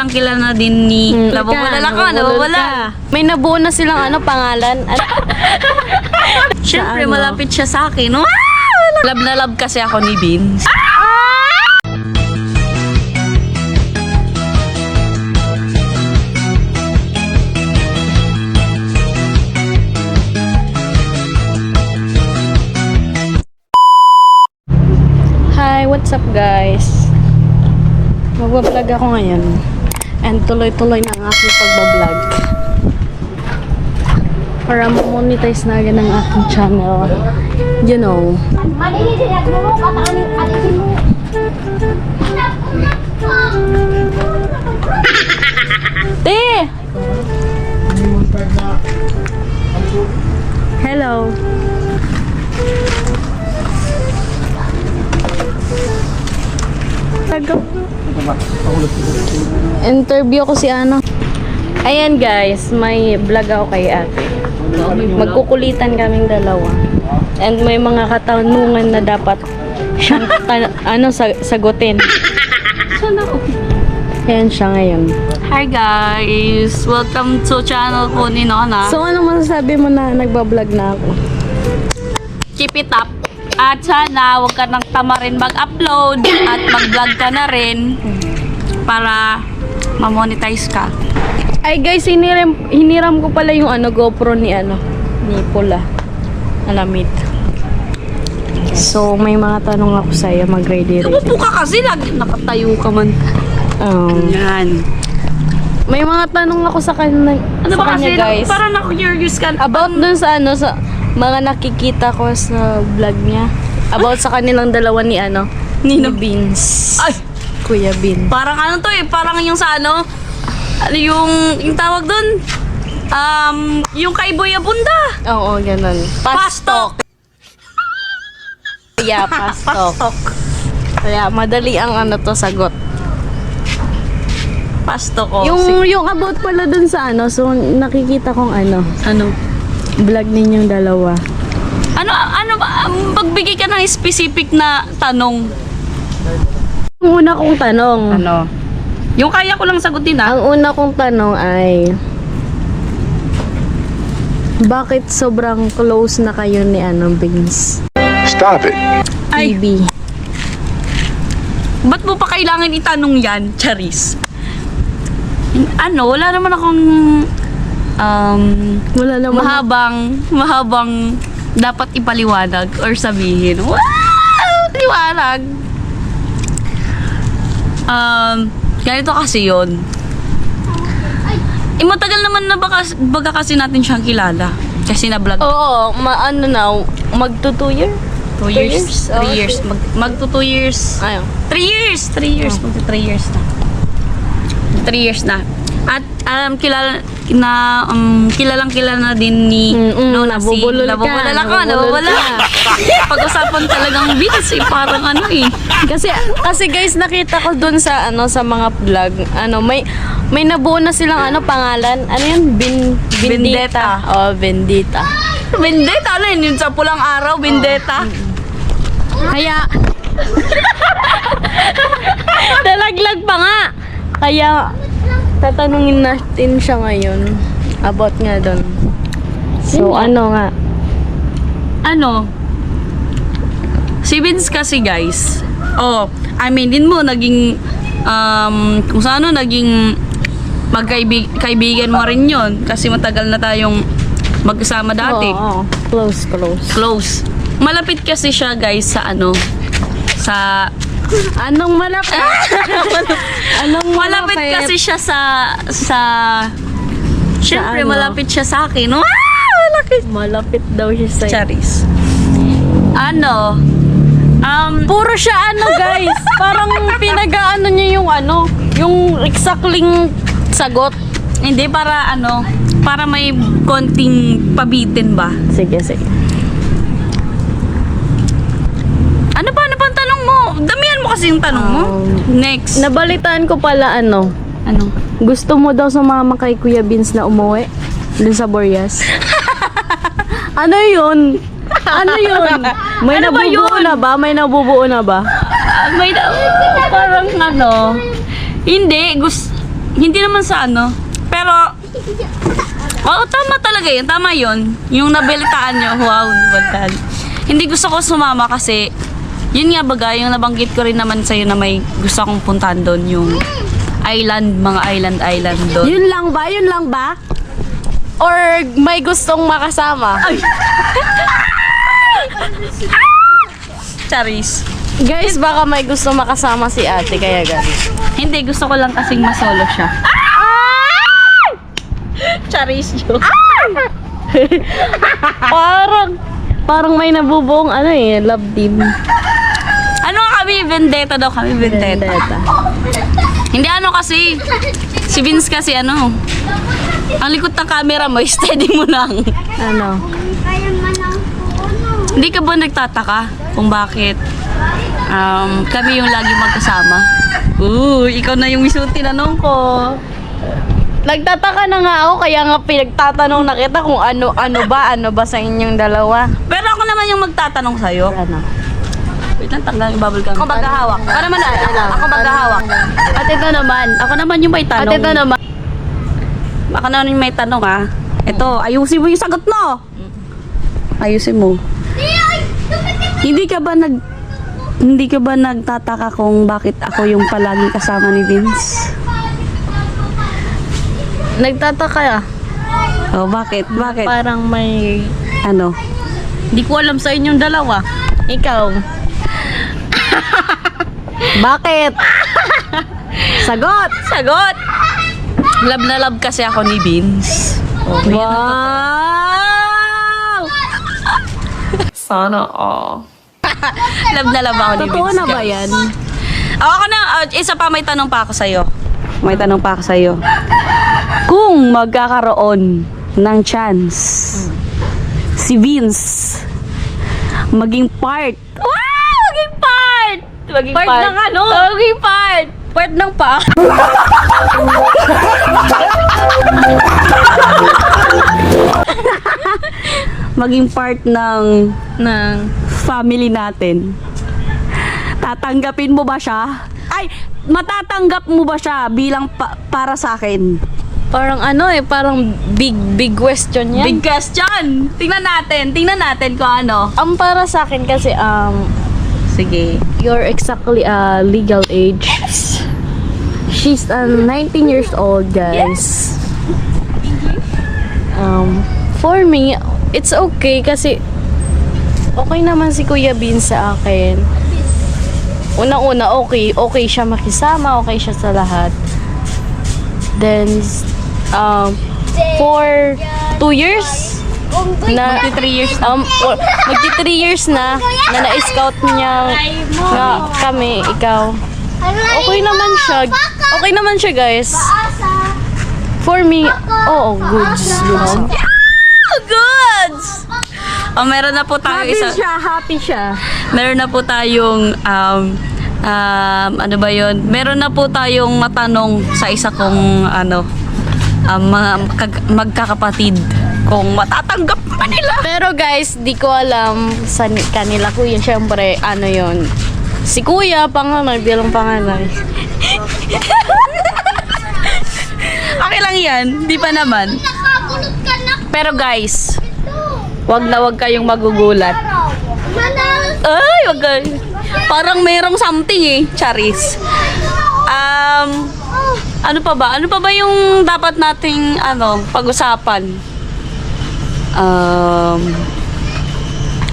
kilala na din ni Nawawala ka, nawawala. May nabuo na silang pangalan. Siyempre, Sa ano? malapit siya sa akin. Wow! Love na love kasi ako ni Vince. Hi, what's up guys? Magbablog ako ngayon. And tuloy-tuloy na ang aking pagbablog. Para ma-monetize na agad ang aking channel. You know. Te! Hello. Interview ko si ano. Ayan guys, may vlog ako kay ate. Magkukulitan kaming dalawa. And may mga katanungan na dapat siyang sagutin. Sana ako. Ayan siya ngayon. Hi guys! Welcome to channel ko ni Nona. So ano masasabi mo na nagbablog na ako? Keep it up. At sana huwag ka nang tama rin mag-upload at mag-vlog ka na rin para ma-monetize ka. Ay guys, hiniram ko pala yung GoPro ni Pula. Alamit. So may mga tanong ako sa'yo, mag-ready. Umupo ka kasi, nakatayo ka man. Yan. May mga tanong ako sa kanya, Ano sa ba kanya kasi, guys. parang na-curious ka. About dun sa sa mga nakikita ko sa vlog niya. About sa kanilang dalawa ni ni Beans. Ay! Kuya Bean. Parang ano to parang yung sa yung tawag dun, yung kay Boy Abunda. Oo, ganun. Pastok! Yeah, pastok. Pastok. Kaya madali ang to sagot. Pastok ko. Yung about pala dun sa so nakikita kong Ano? vlog ninyong dalawa. Ano ba? Magbigay ka ng specific na tanong. Ang una kong tanong. Yung kaya ko lang sagutin Ang una kong tanong ay bakit sobrang close na kayo ni Beans? Stop it. Ay. TV. Ba't mo pa kailangan itanong yan, Charis? Wala naman akong Wala naman. mahabang dapat ipaliwanag or sabihin. Wow! Liwanag! Ganito kasi yun. Matagal naman na baga kasi natin siyang kilala. Kasi na-vlog. Oo, magto 2 year? 2 years. 3 years. Magto 2 years. Ayun. 3 years. 3 years. Magto 3 years na. 3 years na. At kilalang kilala na din ni Nona si nabubulol ka. Nawawala. Pag-usapan talagang Vince parang Kasi guys, nakita ko dun sa sa mga vlog, may nabuo na silang pangalan. Ano yun? Vendetta. Oh, Vendetta. Vendetta yun sa pulang araw, Vendetta. Kaya dalaglag pa nga. Kaya tatanungin natin siya ngayon about nga doon. So nga? Si Vince kasi guys. Din mo naging kung sa naging kaibigan mo rin yon kasi matagal na tayong magkasama dati. Oo. Close. Malapit kasi siya guys sa sa Anong malapit? malapit kasi siya sa syempre Sa malapit siya sa akin. Wow! Malapit daw siya sa Charis. puro siya guys. Parang pinag-aano niya yung exactling sagot. Hindi para para may konting pabitin ba? Sige. Ano ba ang tanong mo? Damihan mo kasi yung tanong mo. Next. Nabalitaan ko pala Ano? gusto mo daw sumama kay Kuya Beans na umuwi dun sa Boreas. Ano yun? May Ano ba nabubuo yun? na ba? May nabubuo na ba? Parang hindi. hindi naman sa ano. Pero, oo, tama talaga yun. Tama yun. Yung nabalitaan nyo, wow, nabalitaan. Hindi gusto ko sumama kasi, yun nga baga, yung nabanggit ko rin naman sa'yo na may gusto akong puntahan doon, yung island, mga island doon. Yun lang ba? Yun lang ba? Or may gustong makasama? Charis. Guys, baka may gustong makasama si ate, kaya guys. Hindi, gusto ko lang kasing masolo siya. Charis yun. Parang may nabubuong ano eh, love team. Ano kami? Vendetta daw kami, vendetta. Hindi ano kasi, si Vince kasi ano, ang likod ng camera mo, steady mo lang. Ano? Hindi ka ba nagtataka kung bakit kami yung lagi magkasama? Ikaw na yung mismo tinanong ko. Nagtataka na nga ako, kaya nga pinagtatanong na kita kung ano ba sa inyong dalawa. Pero ako naman yung magtatanong sa'yo. Ano? Wait lang, tanggal yung bubble gum. Ako maghahawak. Ako naman, ako maghahawak. At ito naman. Ako naman yung may tanong. At ito naman. Ako naman yung may tanong ah. Ito, ayusin mo yung sagot mo. Ayusin mo. Hindi ka ba nagtataka kung bakit ako yung palaging kasama ni Vince? Nagtataka. Oh, bakit? Bakit? Parang may... Ano? Hindi ko alam sa inyong dalawa. Ikaw. Bakit? Sagot! Sagot! Love na love kasi ako ni Vince. Wow! Sana love na love ako ni Vince. Totoo na ba guys. yan? Ako na, isa pa may tanong pa ako sa'yo. May tanong pa ako sa'yo. Kung magkakaroon ng chance si Vince maging part. Wow! Maging part! Maging Part ng ano? Maging part! Part ng pa. Maging part ng family natin. Tatanggapin mo ba siya? Ay, matatanggap mo ba siya bilang para sa akin? Parang ano eh, parang big question yan. Big question! Tingnan natin kung ano. Ang para sa akin kasi, Sige. you're exactly legal age. She's 19 years old, guys. For me, it's okay kasi okay naman si Kuya Bin sa akin. Unang-una, okay siya makisama, okay siya sa lahat. Then, for 2 years, na 3 years magti 3 years na na-scout niya nga kami, ikaw. Okay naman siya guys. For me, goods. Goods! Meron na po tayo Happy siya. Meron na po tayong ano ba yun? Meron na po tayong matanong sa isa kong mga magkakapatid kung matatanggap pa nila. Pero guys, di ko alam sa kanila kuya. Siyempre, yun. Si kuya, panganay, bilang panganay. Okay lang yan, di pa naman. Pero guys, wag kayong magugulat. Ay, wag kayo. Parang mayroong something eh, Charis. Ano pa ba? Ano pa ba yung dapat nating pag-usapan?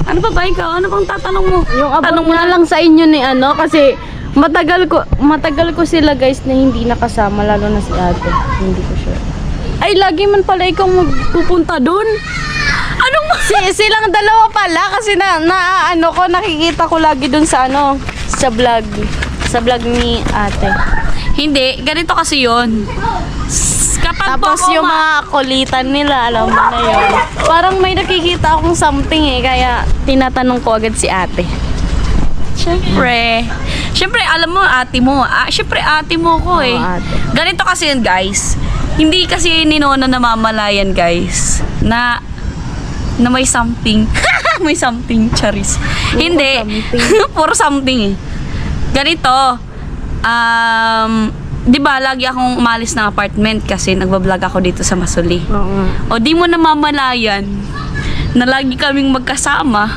Ano pa ba ikaw? Ano bang tatanong mo? Yung abot nga lang sa inyo ni kasi matagal ko sila guys na hindi nakasama, lalo na si ate. Hindi ko sure. Ay, lagi man pala ikaw magpupunta dun. Anong Silang dalawa pala kasi nakikita ko lagi dun sa sa vlog ni ate. Hindi, ganito kasi yun. Kapag Tapos po ako yung mga kulitan nila, alam mo na yun. Parang may nakikita akong something kaya tinatanong ko agad si ate. Siyempre, alam mo, ate mo. Siyempre, ate mo ko eh. Oo, ate. Ganito kasi yun, guys. Hindi kasi ni Nona namamalayan, guys, na may something. May something, Charis. Hindi. something. Puro something eh. Ganito, di ba, lagi akong umalis ng apartment kasi nagbablog ako dito sa Masuli. Oo nga. O di mo namamalayan na lagi kaming magkasama.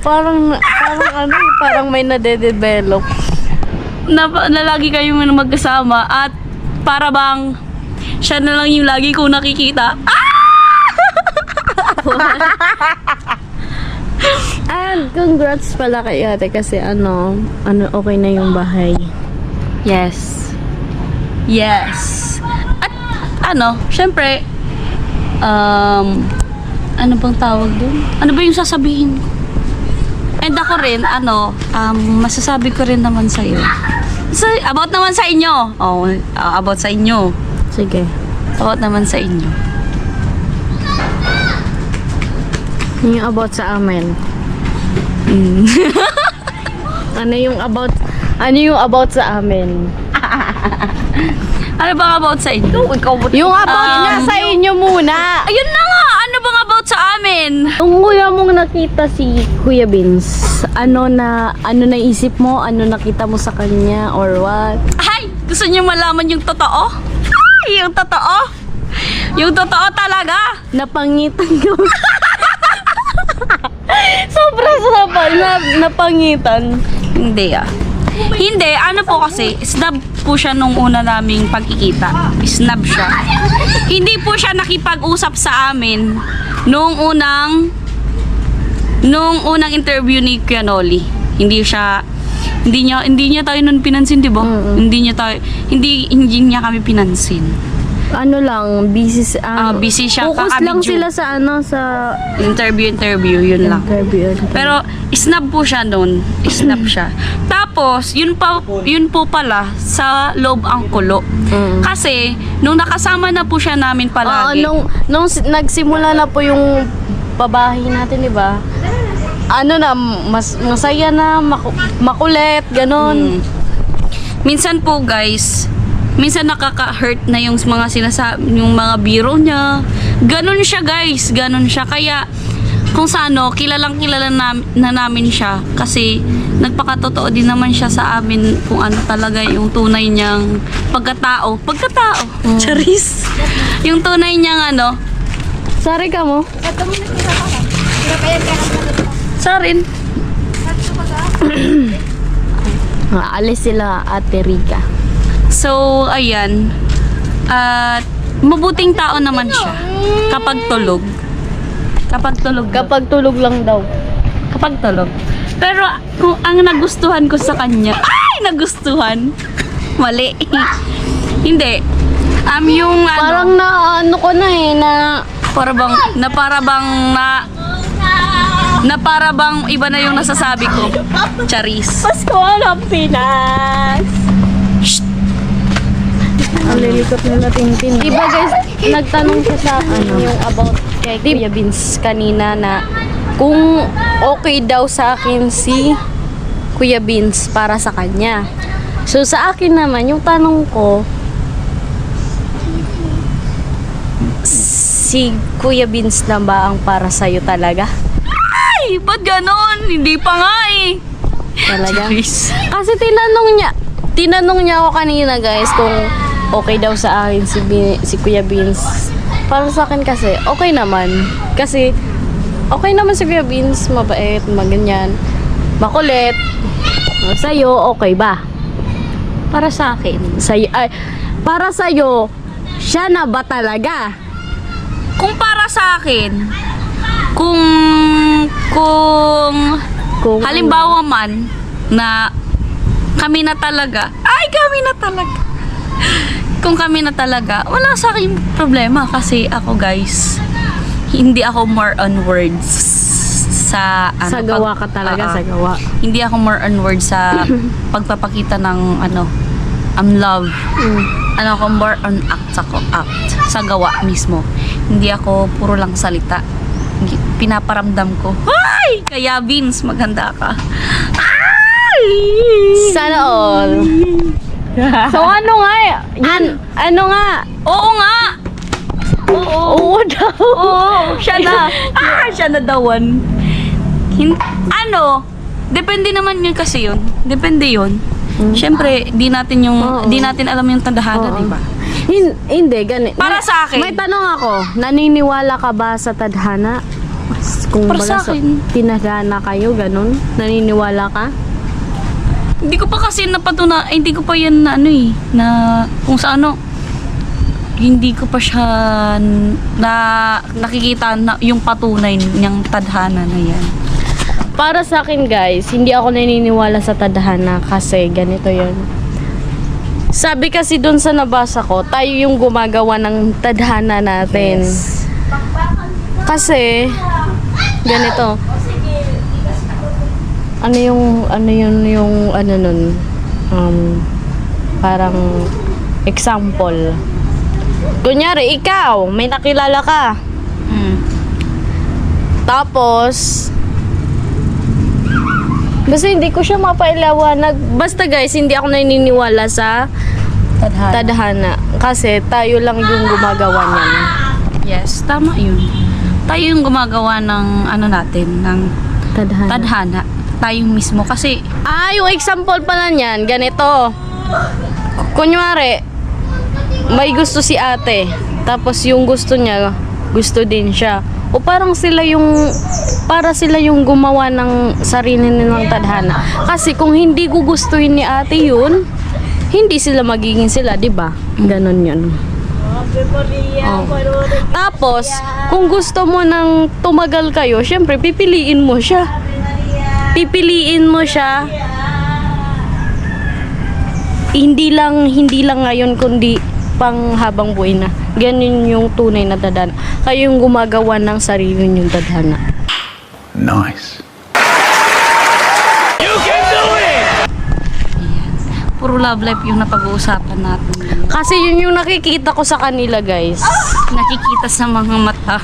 Parang may nade-develop. Na lagi kayong magkasama at para bang siya na lang yung lagi kong nakikita. And congrats pala kay ate kasi okay na yung bahay. Yes. Yes. At syempre, ano bang tawag dun? Ano ba yung sasabihin ko? And ako rin, masasabi ko rin naman sa'yo. About naman sa inyo. Oh, about sa inyo. Sige. About naman sa inyo. Yung about sa amin. Ano yung about sa amin? Ano bang about sa inyo? Yung about nga sa inyo muna. Ayun na nga! Ano bang about sa amin? Kung kuya mong nakita si Kuya Vince, ano naisip mo? Ano nakita mo sa kanya or what? Ay! Gusto niyo malaman yung totoo? Ay! Yung totoo? Yung totoo talaga? Napangitan ko. Napangitan. Hindi Hindi, ano po kasi, snub po siya nung una naming pagkikita. Snub siya. Hindi po siya nakipag-usap sa amin nung unang interview ni Kuya Noli. Hindi niya tayo nun pinansin, di ba? Hindi niya kami pinansin. Ano lang, busy siya. Focus lang sila sa Interview, yun lang. interview. Pero snub po siya noon. Snub siya. Tapos, yun po pala sa loob ang kulo. Kasi, nung nakasama na po siya namin palagi. Nung nagsimula na po yung pabahay natin, di ba? Masaya na, makulit, ganon. Minsan po guys, nakaka-hurt na yung mga yung mga biro niya. Ganon siya guys, ganon siya. Kaya kung sa kilalang kilala na namin siya kasi nagpakatotoo din naman siya sa amin kung ano talaga yung tunay niyang pagkatao. Charis. Yung tunay niyang Sorry ka mo? Sarin. Alis sila Ate Rica. So, ayan. At mabuting tao naman siya kapag tulog. Kapag tulog lang daw. Kapag tulog. Pero kung ang nagustuhan ko sa kanya, nagustuhan. Mali. Hindi. Yung Parang ko na para bang iba na yung nasasabi ko. Charis. Pasko ng Pinas! Ang lilikot nila Tintin. Diba guys, nagtanong siya sa yung about kay Kuya Vince kanina na kung okay daw sa akin si Kuya Vince para sa kanya. So sa akin naman, yung tanong ko, si Kuya Vince na ba ang para sa'yo talaga? Ay, ba't ganon? Hindi pa nga eh. Talaga? Charis. Kasi tinanong niya ako kanina guys kung okay daw sa akin si Kuya Vince. Para sa akin kasi, okay naman. Kasi, okay naman si Kuya Vince, mabait, maganyan, makulit. Sa'yo, okay ba? Para sa akin. Para sa'yo, siya na ba talaga? Kung para sa akin, kung halimbawa man na kami na talaga, kung kami na talaga, wala sa akin problema kasi ako guys, hindi ako more on words sa sa gawa ka talaga, sa gawa. Hindi ako more on words sa pagpapakita ng love. Ako more on act sa gawa mismo. Hindi ako puro lang salita. Pinaparamdam ko. Ay! Kaya Vince, maganda ka. Ay! Sana all. So ano nga? Ano nga? Oo nga! Oo daw. Oo, siya na. Siya na dawan. Depende naman yun kasi yun. Depende yun. syempre, di natin Oo. alam yung tadhana, Oo. di ba? Hindi, ganito. Para sa akin. May tanong ako, naniniwala ka ba sa tadhana? Kung Para baga sa akin. tinadhana kayo, ganun? Naniniwala ka? Hindi ko pa kasi hindi ko pa yan na na kung sa hindi ko pa siya nakikita na yung patunay niyang tadhana na yan. Para sa akin guys, hindi ako naniniwala sa tadhana kasi ganito yon. Sabi kasi dun sa nabasa ko, tayo yung gumagawa ng tadhana natin. Kasi, ganito. Ano nun? Parang example. Kunyari, ikaw, may nakilala ka. Tapos, basta hindi ko siya mapailawanag. Basta guys, hindi ako naniniwala sa tadhana. Kasi tayo lang yung gumagawa niyan. Yes, tama yun. Tayo yung gumagawa ng natin, ng tadhana. Tayo mismo kasi Yung example pala niyan, ganito. Kunyari, may gusto si ate. Tapos yung gusto niya, gusto din siya. O parang para sila yung gumawa ng sarili nilang tadhana. Kasi kung hindi gugustuhin ni ate yun, hindi sila magiging sila, di ba? Ganon yun. Tapos, kung gusto mo nang tumagal kayo, syempre pipiliin mo siya. Hindi lang ngayon kundi pang habang buhay na. Ganun yung tunay na tadhana. Kayo yung gumagawa ng sarili yung tadhana. Nice. puro love life yung napag-uusapan natin. Kasi yun yung nakikita ko sa kanila, guys. Nakikita sa mga mata.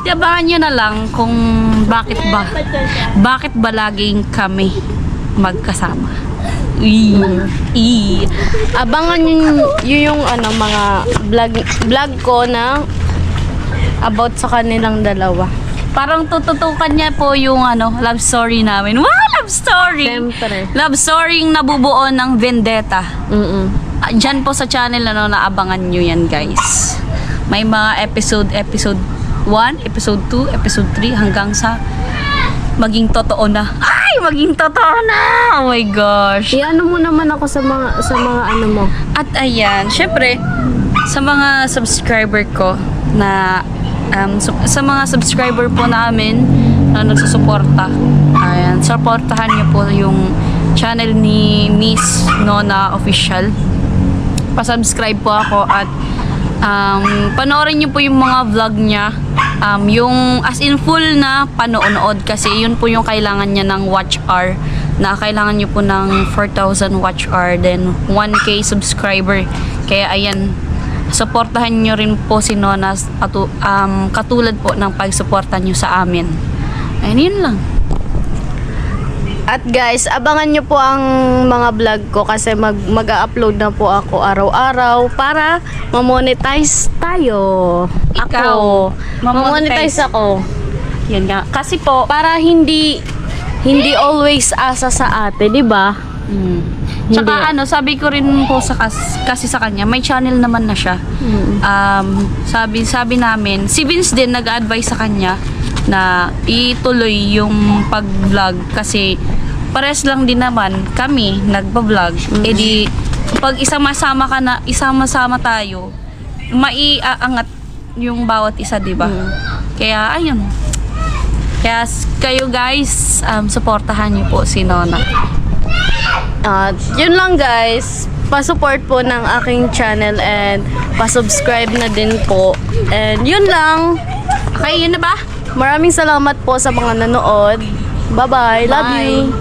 Abangan nyo na lang kung bakit ba laging kami magkasama. Abangan yun yung mga vlog ko na about sa kanilang dalawa. Parang tututukan niya po yung love story namin. Wow, love story! Siyempre. Love story yung nabubuo ng vendetta. Diyan po sa channel naabangan nyo yan, guys. May mga episode 1, episode 2, episode 3 hanggang sa maging totoo na. Ay, maging totoo na! Oh my gosh. Iano mo naman ako sa mga ano mo. At ayan, syempre, sa mga subscriber ko na sa mga subscriber po namin na nagsusuporta, ayan, supportahan niyo po yung channel ni Miss Nona Official. Pa-subscribe po ako at panoorin niyo po yung mga vlog niya, yung as in full na panonood kasi yun po yung kailangan niya ng watch hour, na kailangan niyo po ng 4,000 watch hour, then 1K subscriber. Kaya ayan, supportahan nyo rin po si Nona katulad po ng pagsuporta nyo sa amin. Ayun, yun lang. At guys, abangan nyo po ang mga vlog ko kasi mag-upload na po ako araw-araw para ma-monetize tayo. Ikaw, Ma-monetize ako. Yan nga. Kasi po, Para hindi always asa sa ate, di ba? tsaka sabi ko rin po kasi sa kanya, may channel naman na siya. Sabi namin, si Vince din nag-advise sa kanya na ituloy yung pag-vlog kasi pares lang din naman kami nagba-vlog. Edi pag isama-sama tayo, maiaangat yung bawat isa, di ba? Kaya ayun. Kaya kayo guys, suportahan niyo po si Nona. At yun lang guys, pa-support po ng aking channel and pa-subscribe na din po. And yun lang. Okay, yun na ba? Maraming salamat po sa mga nanood. Bye-bye. Love Bye. you.